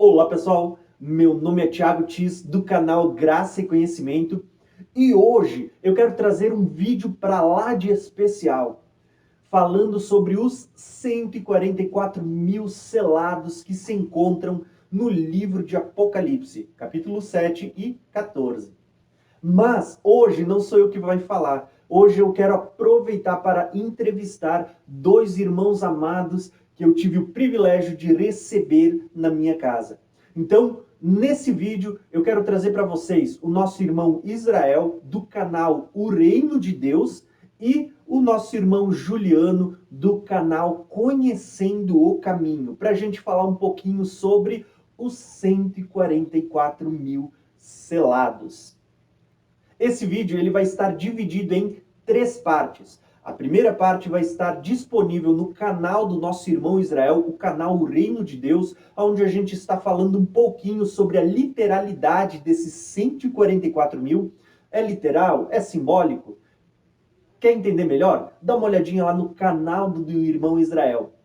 Olá pessoal, meu nome é Thiago Tis do canal Graça e Conhecimento e hoje eu quero trazer um vídeo para lá de especial falando sobre os 144 mil selados que se encontram no livro de Apocalipse, capítulo 7 e 14. Mas hoje não sou eu que vai falar. Hoje eu quero aproveitar para entrevistar dois irmãos amados que eu tive o privilégio de receber na minha casa. Então, nesse vídeo, eu quero trazer para vocês o nosso irmão Israel, do canal O Reino de Deus, e o nosso irmão Juliano, do canal Conhecendo o Caminho, para a gente falar um pouquinho sobre os 144 mil selados. Esse vídeo ele vai estar dividido em 3 partes. A primeira parte vai estar disponível no canal do nosso irmão Israel, o canal O Reino de Deus, onde a gente está falando um pouquinho sobre a literalidade desses 144 mil. É literal? É simbólico? Quer entender melhor? Dá uma olhadinha lá no canal do irmão Israel.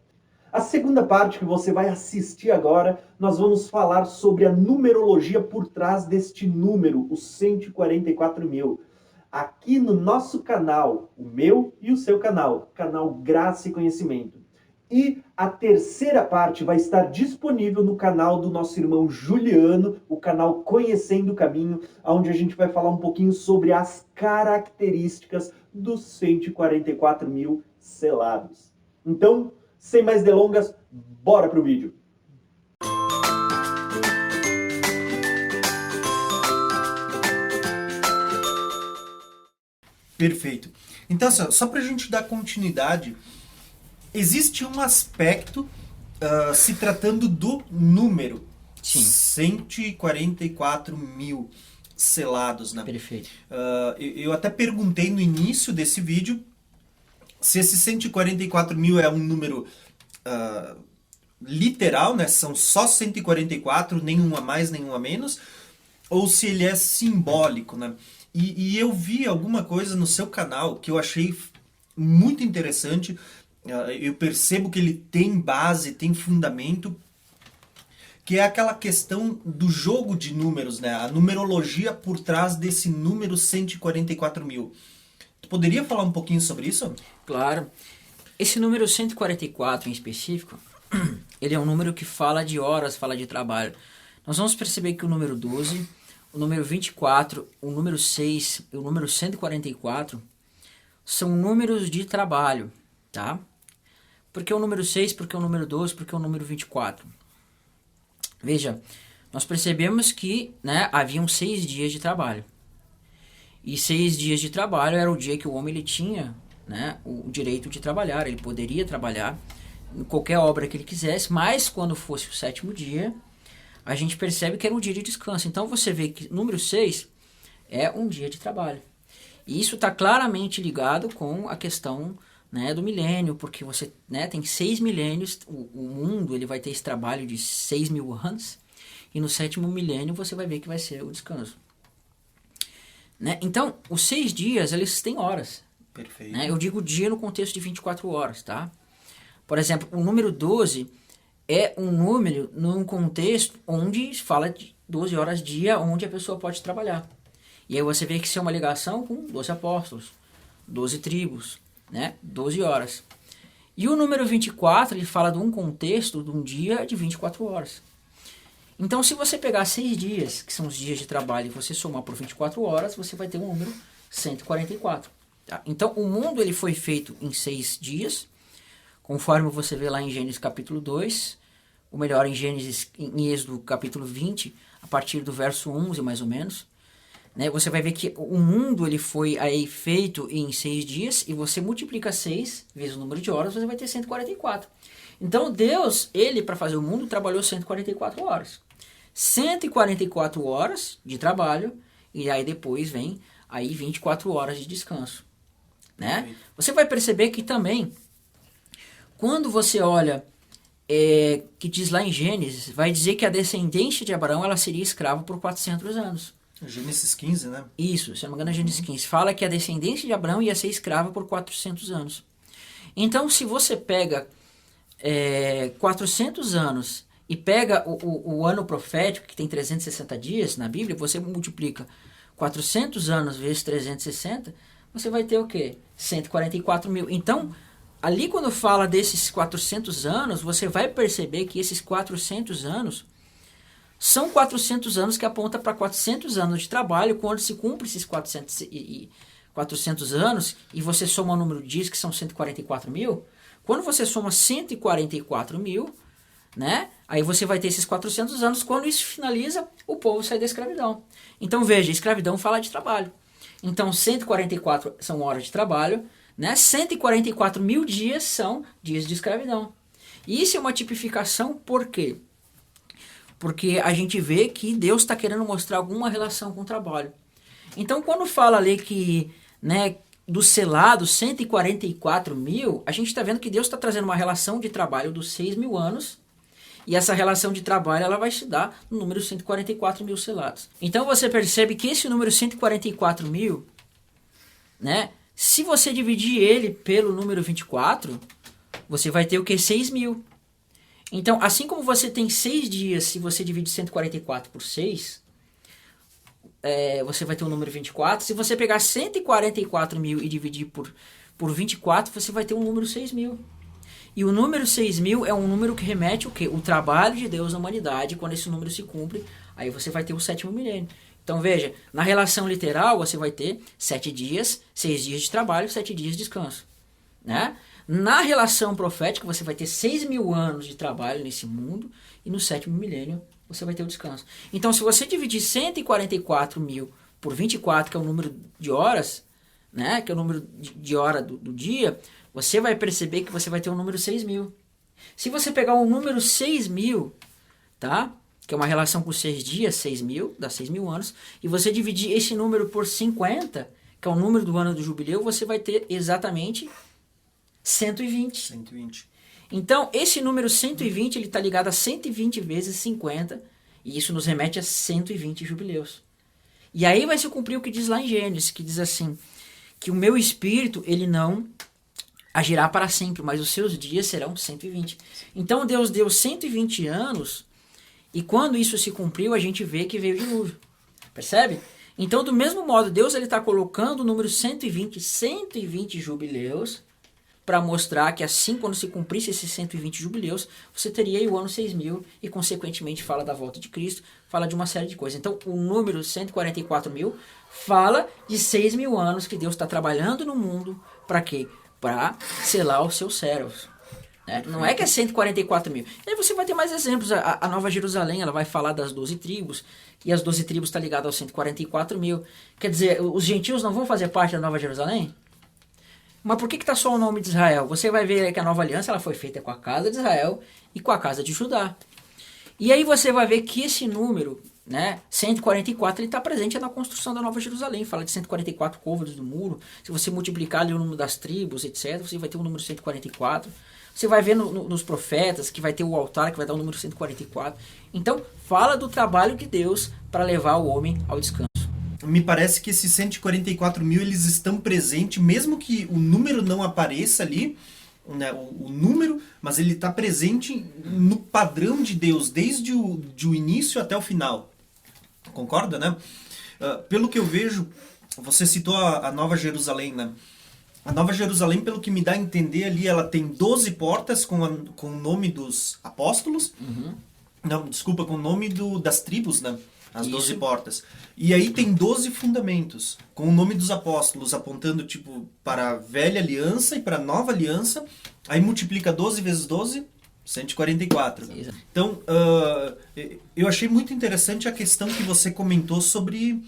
A segunda parte que você vai assistir agora, nós vamos falar sobre a numerologia por trás deste número, os 144 mil. Aqui no nosso canal, o meu e o seu canal, canal Graça e Conhecimento. E a terceira parte vai estar disponível no canal do nosso irmão Juliano, o canal Conhecendo o Caminho, onde a gente vai falar um pouquinho sobre as características dos 144 mil selados. Então, sem mais delongas, bora pro vídeo. Perfeito. Então, assim, só para a gente dar continuidade, existe um aspecto se tratando do número. Sim. 144 mil selados, né? Perfeito. Eu até perguntei no início desse vídeo se esse 144 mil é um número literal, né? São só 144, nenhum a mais, nenhum a menos, ou se ele é simbólico, né? E eu vi alguma coisa no seu canal que eu achei muito interessante. Eu percebo que ele tem base, tem fundamento, que é aquela questão do jogo de números, né? A numerologia por trás desse número 144 mil. Tu poderia falar um pouquinho sobre isso? Claro. Esse número 144 em específico, ele é um número que fala de horas, fala de trabalho. Nós vamos perceber que o número 12, o número 24, o número 6 e o número 144 são números de trabalho, tá? Por que o número 6, por que o número 12, por que o número 24? Veja, nós percebemos que, né, haviam 6 dias de trabalho. E 6 dias de trabalho era o dia que o homem ele tinha, né, o direito de trabalhar. Ele poderia trabalhar em qualquer obra que ele quisesse, mas quando fosse o 7º dia, a gente percebe que era um dia de descanso. Então você vê que número 6 é um dia de trabalho. E isso está claramente ligado com a questão, né, do milênio, porque você, né, tem 6 milênios, o mundo ele vai ter esse trabalho de 6.000 anos, e no 7º milênio você vai ver que vai ser o descanso. Né? Então, os 6 dias, eles têm horas. Perfeito. Né? Eu digo dia no contexto de 24 horas, tá? Por exemplo, o número 12 é um número num contexto onde fala de 12 horas dia, onde a pessoa pode trabalhar. E aí você vê que isso é uma ligação com 12 apóstolos, 12 tribos, né? 12 horas. E o número 24, ele fala de um contexto de um dia de 24 horas. Então, se você pegar 6 dias, que são os dias de trabalho, e você somar por 24 horas, você vai ter um número 144. Tá? Então, o mundo ele foi feito em 6 dias, conforme você vê lá em Gênesis capítulo 2, ou melhor, em Gênesis, em Êxodo capítulo 20, a partir do verso 11 mais ou menos. Né? Você vai ver que o mundo ele foi aí feito em 6 dias, e você multiplica 6 vezes o número de horas, você vai ter 144. Então, Deus, ele para fazer o mundo, trabalhou 144 horas. 144 horas de trabalho, e aí depois vem aí 24 horas de descanso. Né? Você vai perceber que também, quando você olha, que diz lá em Gênesis, vai dizer que a descendência de Abraão ela seria escrava por 400 anos. Gênesis 15, né? Isso, se não me engano é Gênesis 15. Fala que a descendência de Abraão ia ser escrava por 400 anos. Então, se você pega 400 anos e pega o ano profético, que tem 360 dias na Bíblia, você multiplica 400 anos vezes 360, você vai ter o quê? 144 mil. Então, ali quando fala desses 400 anos, você vai perceber que esses 400 anos são 400 anos que aponta para 400 anos de trabalho. Quando se cumpre esses 400 anos e você soma o número de dias, que são 144 mil, quando você soma 144 mil, né? Aí você vai ter esses 400 anos. Quando isso finaliza, o povo sai da escravidão. Então veja, escravidão fala de trabalho. Então 144 são horas de trabalho, né? 144 mil dias são dias de escravidão. E isso é uma tipificação, por quê? Porque a gente vê que Deus está querendo mostrar alguma relação com o trabalho. Então quando fala ali que, né, do selado 144 mil, a gente está vendo que Deus está trazendo uma relação de trabalho dos 6.000 anos. E essa relação de trabalho ela vai se dar no número 144 mil selados. Então você percebe que esse número 144 mil, né, se você dividir ele pelo número 24, você vai ter o que? 6.000. Então, assim como você tem 6 dias, se você divide 144 por 6, você vai ter o número 24. Se você pegar 144 mil e dividir por 24, você vai ter um número 6.000. E o número 6.000 é um número que remete o quê? O trabalho de Deus na humanidade. Quando esse número se cumpre, aí você vai ter o 7º milênio. Então veja, na relação literal você vai ter 7 dias, 6 dias de trabalho, 7 dias de descanso, né? Na relação profética você vai ter 6.000 anos de trabalho nesse mundo e no 7º milênio você vai ter o descanso. Então se você dividir 144 mil por 24, que é o número de horas, né? Que é o número de hora do dia, você vai perceber que você vai ter um número 6.000. Se você pegar um número 6.000, tá? Que é uma relação com 6 dias, 6.000, dá 6.000 anos, e você dividir esse número por 50, que é o número do ano do jubileu, você vai ter exatamente 120. 120. Então, esse número 120, ele está ligado a 120 vezes 50, e isso nos remete a 120 jubileus. E aí vai se cumprir o que diz lá em Gênesis, que diz assim, que o meu espírito, ele não agirá para sempre, mas os seus dias serão 120. Então Deus deu 120 anos, e quando isso se cumpriu, a gente vê que veio o dilúvio. Percebe? Então, do mesmo modo, Deus está colocando o número 120 jubileus, para mostrar que assim, quando se cumprisse esses 120 jubileus, você teria aí o ano 6.000, e consequentemente fala da volta de Cristo, fala de uma série de coisas. Então, o número 144 mil fala de 6.000 anos que Deus está trabalhando no mundo, para quê? Para selar os seus servos. Né? Não é que é 144 mil. E aí você vai ter mais exemplos. A Nova Jerusalém, ela vai falar das 12 tribos, e as 12 tribos estão ligadas aos 144 mil. Quer dizer, os gentios não vão fazer parte da Nova Jerusalém? Mas por que está só o nome de Israel? Você vai ver que a nova aliança ela foi feita com a casa de Israel e com a casa de Judá. E aí você vai ver que esse número, né, 144, ele está presente na construção da Nova Jerusalém. Fala de 144 côvados do muro. Se você multiplicar ali o número das tribos, etc., você vai ter o número 144. Você vai ver nos profetas que vai ter o altar que vai dar o número 144. Então, fala do trabalho de Deus para levar o homem ao descanso. Me parece que esses 144 mil eles estão presentes, mesmo que o número não apareça ali, né, o número, mas ele está presente no padrão de Deus, desde o início até o final. Concorda, né? Pelo que eu vejo, você citou a Nova Jerusalém, né? A Nova Jerusalém, pelo que me dá a entender ali, ela tem 12 portas com o nome dos apóstolos. Uhum. Não, desculpa, com o nome das tribos, né? As 12 Isso. portas. E aí tem 12 fundamentos, com o nome dos apóstolos, apontando tipo para a velha aliança e para a nova aliança. Aí multiplica 12 vezes 12, 144. Exato. Então, eu achei muito interessante a questão que você comentou sobre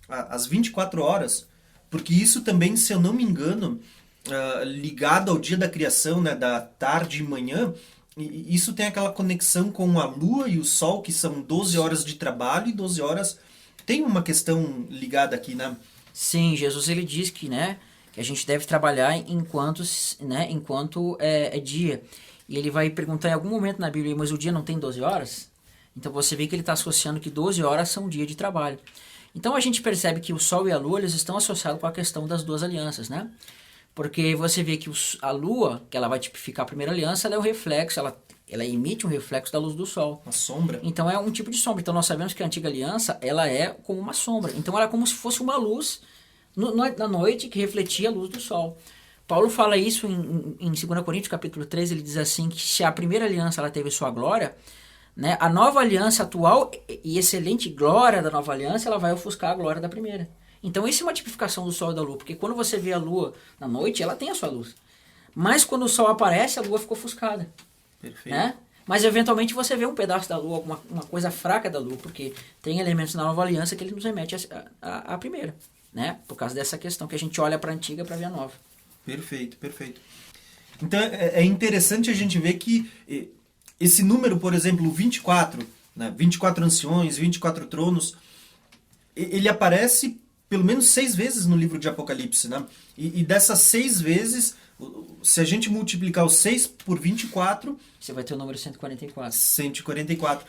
as 24 horas, porque isso também, se eu não me engano, ligado ao dia da criação, né, da tarde e manhã, isso tem aquela conexão com a lua e o sol, que são 12 horas de trabalho e 12 horas... Tem uma questão ligada aqui, né? Sim, Jesus ele diz que, né, que a gente deve trabalhar enquanto é dia. E ele vai perguntar em algum momento na Bíblia, mas o dia não tem 12 horas? Então você vê que ele está associando que 12 horas são dia de trabalho. Então a gente percebe que o sol e a lua eles estão associados com a questão das duas alianças, né? Porque você vê que a lua, que ela vai tipificar a primeira aliança, ela é o reflexo, ela ela emite um reflexo da luz do sol. Uma sombra. Então é um tipo de sombra. Então nós sabemos que a antiga aliança, ela é como uma sombra. Então ela é como se fosse uma luz na noite que refletia a luz do sol. Paulo fala isso em 2 Coríntios capítulo 3, ele diz assim, que se a primeira aliança ela teve sua glória, né, a nova aliança atual e excelente glória da nova aliança, ela vai ofuscar a glória da primeira. Então isso é uma tipificação do sol e da lua, porque quando você vê a lua na noite, ela tem a sua luz. Mas quando o sol aparece, a lua fica ofuscada. Perfeito. Né? Mas eventualmente você vê um pedaço da lua, uma coisa fraca da lua, porque tem elementos na nova aliança que ele nos remete à primeira, né? Por causa dessa questão que a gente olha para a antiga para ver a nova. Perfeito, perfeito. Então é interessante a gente ver que esse número, por exemplo, o 24, né? 24 anciões, 24 tronos, ele aparece pelo menos 6 vezes no livro de Apocalipse, né? E dessas 6 vezes, se a gente multiplicar os 6 por 24... Você vai ter o número 144. 144.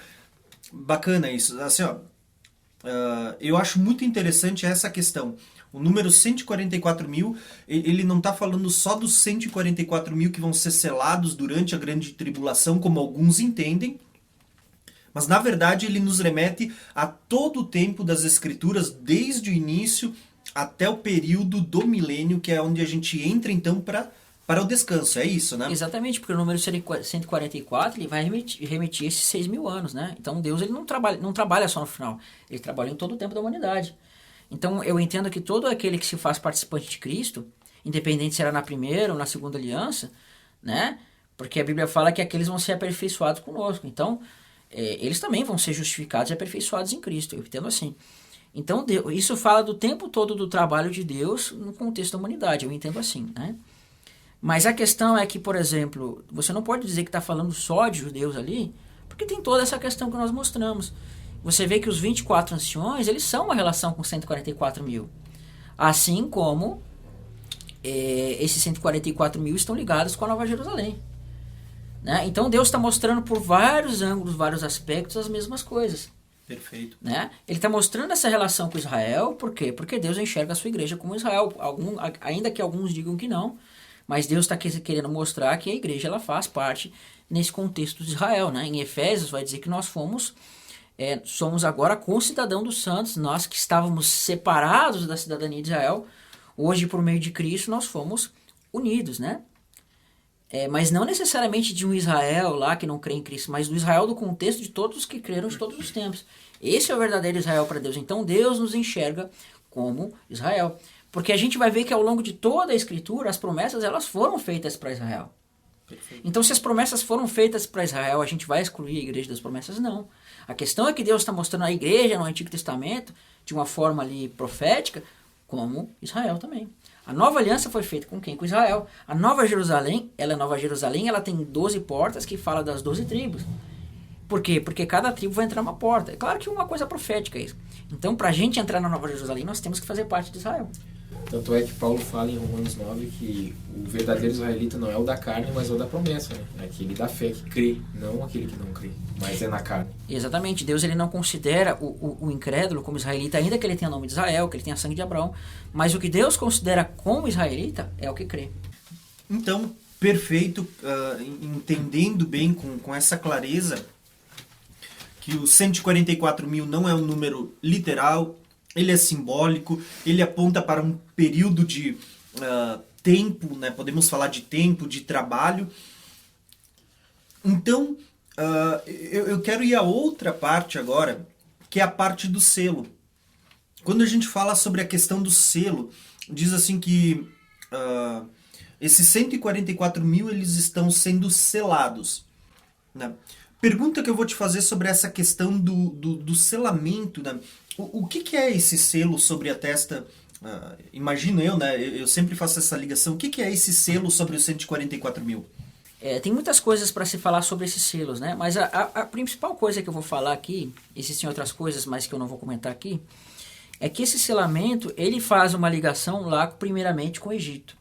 Bacana isso. Assim, ó, eu acho muito interessante essa questão. O número 144 mil, ele não está falando só dos 144 mil que vão ser selados durante a grande tribulação, como alguns entendem, mas na verdade ele nos remete a todo o tempo das Escrituras, desde o início até o período do milênio, que é onde a gente entra então para o descanso, é isso, né? Exatamente, porque o número 144 ele vai remetir esses 6.000 anos, né? Então Deus ele não trabalha só no final, ele trabalha em todo o tempo da humanidade. Então eu entendo que todo aquele que se faz participante de Cristo, independente se era na primeira ou na segunda aliança, né? Porque a Bíblia fala que aqueles vão ser aperfeiçoados conosco. Então eles também vão ser justificados e aperfeiçoados em Cristo, eu entendo assim. Então isso fala do tempo todo do trabalho de Deus no contexto da humanidade, eu entendo assim, né? Mas a questão é que, por exemplo, você não pode dizer que está falando só de judeus ali, porque tem toda essa questão que nós mostramos. Você vê que os 24 anciões, eles são uma relação com 144 mil. Assim como esses 144 mil estão ligados com a Nova Jerusalém. Né? Então Deus está mostrando por vários ângulos, vários aspectos, as mesmas coisas. Perfeito. Né? Ele está mostrando essa relação com Israel, por quê? Porque Deus enxerga a sua igreja como Israel. Ainda que alguns digam que não, mas Deus está querendo mostrar que a igreja ela faz parte nesse contexto de Israel. Né? Em Efésios vai dizer que nós somos agora concidadão dos santos, nós que estávamos separados da cidadania de Israel, hoje por meio de Cristo nós fomos unidos, né? Mas não necessariamente de um Israel lá que não crê em Cristo, mas do Israel do contexto de todos os que creram de todos os tempos. Esse é o verdadeiro Israel para Deus. Então Deus nos enxerga como Israel. Porque a gente vai ver que ao longo de toda a Escritura, as promessas elas foram feitas para Israel. Perfeito. Então se as promessas foram feitas para Israel, a gente vai excluir a igreja das promessas? Não. A questão é que Deus está mostrando a igreja no Antigo Testamento, de uma forma ali profética, como Israel também. A nova aliança foi feita com quem? Com Israel. A Nova Jerusalém, ela tem 12 portas que fala das 12 tribos. Por quê? Porque cada tribo vai entrar uma porta. É claro que é uma coisa profética isso. Então, para a gente entrar na Nova Jerusalém, nós temos que fazer parte de Israel. Tanto é que Paulo fala em Romanos 9 que o verdadeiro israelita não é o da carne, mas é o da promessa, né? É aquele da fé que crê, não aquele que não crê, mas é na carne. Exatamente. Deus ele não considera o incrédulo como israelita, ainda que ele tenha nome de Israel, que ele tenha sangue de Abraão, mas o que Deus considera como israelita é o que crê. Então, perfeito, entendendo bem com essa clareza que os 144 mil não é um número literal, ele é simbólico, ele aponta para um período de tempo, né? Podemos falar de tempo, de trabalho. Então, eu quero ir a outra parte agora, que é a parte do selo. Quando a gente fala sobre a questão do selo, diz assim que esses 144 mil eles estão sendo selados. Né? Pergunta que eu vou te fazer sobre essa questão do selamento, né? O que é esse selo sobre a testa? Imagino eu, né? Eu sempre faço essa ligação. O que é esse selo sobre os 144 mil? Tem muitas coisas para se falar sobre esses selos, né? Mas a principal coisa que eu vou falar aqui, existem outras coisas, mas que eu não vou comentar aqui, é que esse selamento, ele faz uma ligação lá, primeiramente, com o Egito.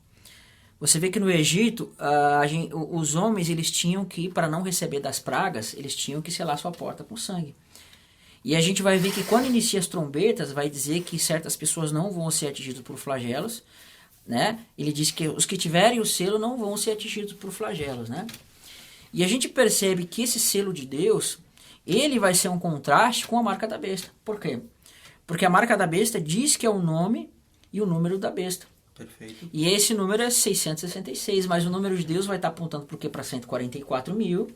Você vê que no Egito, os homens, eles tinham que, para não receber das pragas, eles tinham que selar sua porta com sangue. E a gente vai ver que quando inicia as trombetas, vai dizer que certas pessoas não vão ser atingidas por flagelos, né? Ele diz que os que tiverem o selo não vão ser atingidos por flagelos, né? E a gente percebe que esse selo de Deus, ele vai ser um contraste com a marca da besta. Por quê? Porque a marca da besta diz que é o nome e o número da besta. Perfeito. E esse número é 666, mas o número de Deus vai estar apontando para o quê? Para 144 mil.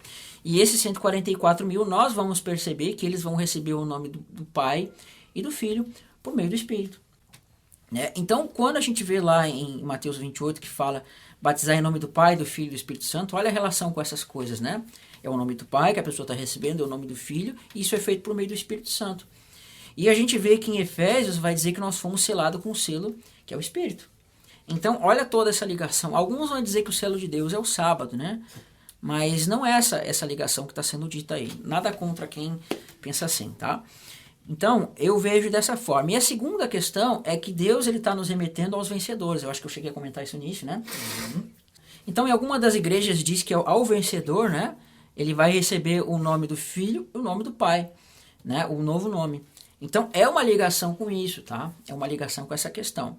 E esses 144 mil, nós vamos perceber que eles vão receber o nome do Pai e do Filho por meio do Espírito. Né? Então, quando a gente vê lá em Mateus 28 que fala batizar em nome do Pai, do Filho e do Espírito Santo, olha a relação com essas coisas, né? É o nome do Pai que a pessoa está recebendo, é o nome do Filho, e isso é feito por meio do Espírito Santo. E a gente vê que em Efésios vai dizer que nós fomos selados com o selo, que é o Espírito. Então, olha toda essa ligação. Alguns vão dizer que o selo de Deus é o sábado, né? Mas não é essa ligação que está sendo dita aí. Nada contra quem pensa assim, tá? Então, eu vejo dessa forma. E a segunda questão é que Deus está nos remetendo aos vencedores. Eu acho que eu cheguei a comentar isso no início, né? Então, em alguma das igrejas diz que ao vencedor, né? Ele vai receber o nome do Filho e o nome do Pai, né? O novo nome. Então, é uma ligação com isso, tá? É uma ligação com essa questão.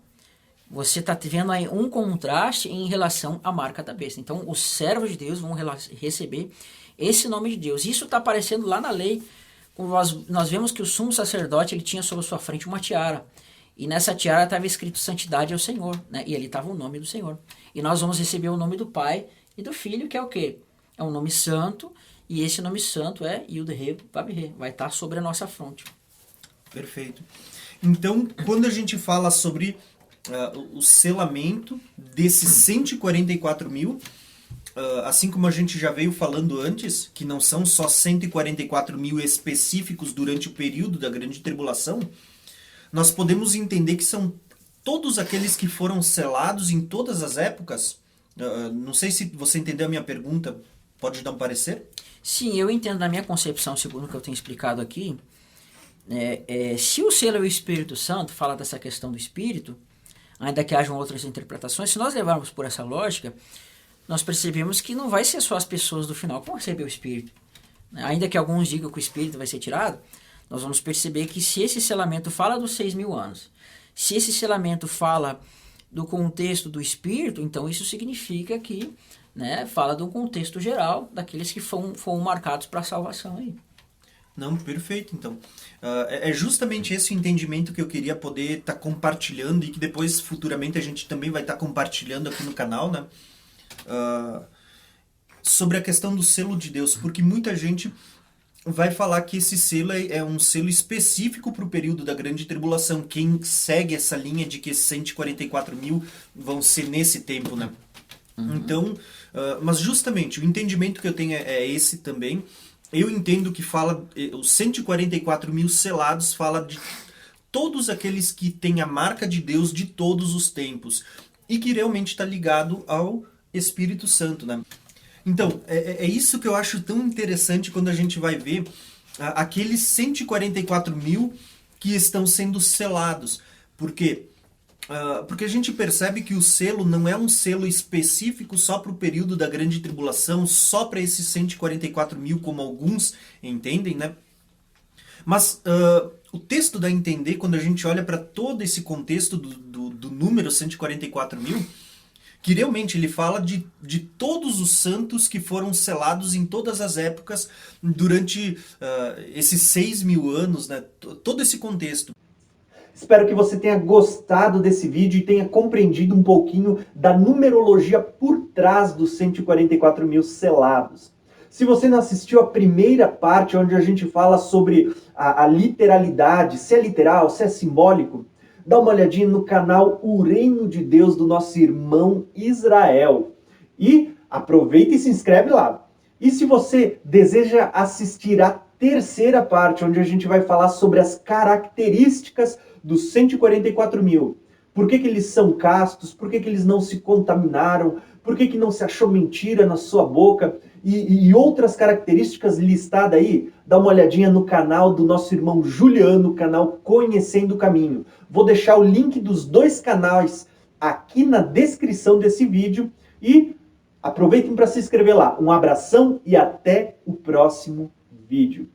Você está vendo aí um contraste em relação à marca da besta. Então, os servos de Deus vão receber esse nome de Deus. Isso está aparecendo lá na lei. Nós vemos que o sumo sacerdote ele tinha sobre a sua frente uma tiara. E nessa tiara estava escrito Santidade ao Senhor. Né? E ali estava o nome do Senhor. E nós vamos receber o nome do Pai e do Filho, que é o quê? É um nome santo. E esse nome santo é Yud-He, Vav-He. Vai estar sobre a nossa fronte. Perfeito. Então, quando a gente fala sobre o selamento desses 144 mil, assim como a gente já veio falando antes, que não são só 144 mil específicos durante o período da Grande Tribulação, nós podemos entender que são todos aqueles que foram selados em todas as épocas. Não sei se você entendeu a minha pergunta, pode dar um parecer? Sim, eu entendo na minha concepção, segundo o que eu tenho explicado aqui, se o selo é o Espírito Santo, fala dessa questão do Espírito, ainda que hajam outras interpretações, se nós levarmos por essa lógica, nós percebemos que não vai ser só as pessoas do final que vão receber o Espírito. Ainda que alguns digam que o Espírito vai ser tirado, nós vamos perceber que se esse selamento fala dos 6.000 anos, se esse selamento fala do contexto do Espírito, então isso significa que fala do contexto geral daqueles que foram marcados para a salvação aí. Não, perfeito, então. É justamente esse o entendimento que eu queria poder estar compartilhando e que depois, futuramente, a gente também vai estar compartilhando aqui no canal, né? Sobre a questão do selo de Deus, porque muita gente vai falar que esse selo é um selo específico para o período da Grande Tribulação. Quem segue essa linha de que esses 144 mil vão ser nesse tempo, né? Uhum. Então, mas justamente, o entendimento que eu tenho é esse também. Eu entendo que fala, os 144 mil selados fala de todos aqueles que têm a marca de Deus de todos os tempos e que realmente está ligado ao Espírito Santo, né? Então, é isso que eu acho tão interessante quando a gente vai ver aqueles 144 mil que estão sendo selados. Por quê? Porque a gente percebe que o selo não é um selo específico só para o período da Grande Tribulação, só para esses 144 mil, como alguns entendem, né? Mas o texto dá a entender, quando a gente olha para todo esse contexto do número 144 mil, que realmente ele fala de todos os santos que foram selados em todas as épocas durante esses 6.000 anos, né? Todo esse contexto. Espero que você tenha gostado desse vídeo e tenha compreendido um pouquinho da numerologia por trás dos 144 mil selados. Se você não assistiu a primeira parte, onde a gente fala sobre a literalidade, se é literal, se é simbólico, dá uma olhadinha no canal O Reino de Deus do nosso irmão Israel. E aproveita e se inscreve lá. E se você deseja assistir a terceira parte, onde a gente vai falar sobre as características dos 144 mil. Por que eles são castos? Por que eles não se contaminaram? Por que não se achou mentira na sua boca? E outras características listadas aí, dá uma olhadinha no canal do nosso irmão Juliano, o canal Conhecendo o Caminho. Vou deixar o link dos dois canais aqui na descrição desse vídeo e aproveitem para se inscrever lá. Um abração e até o próximo vídeo.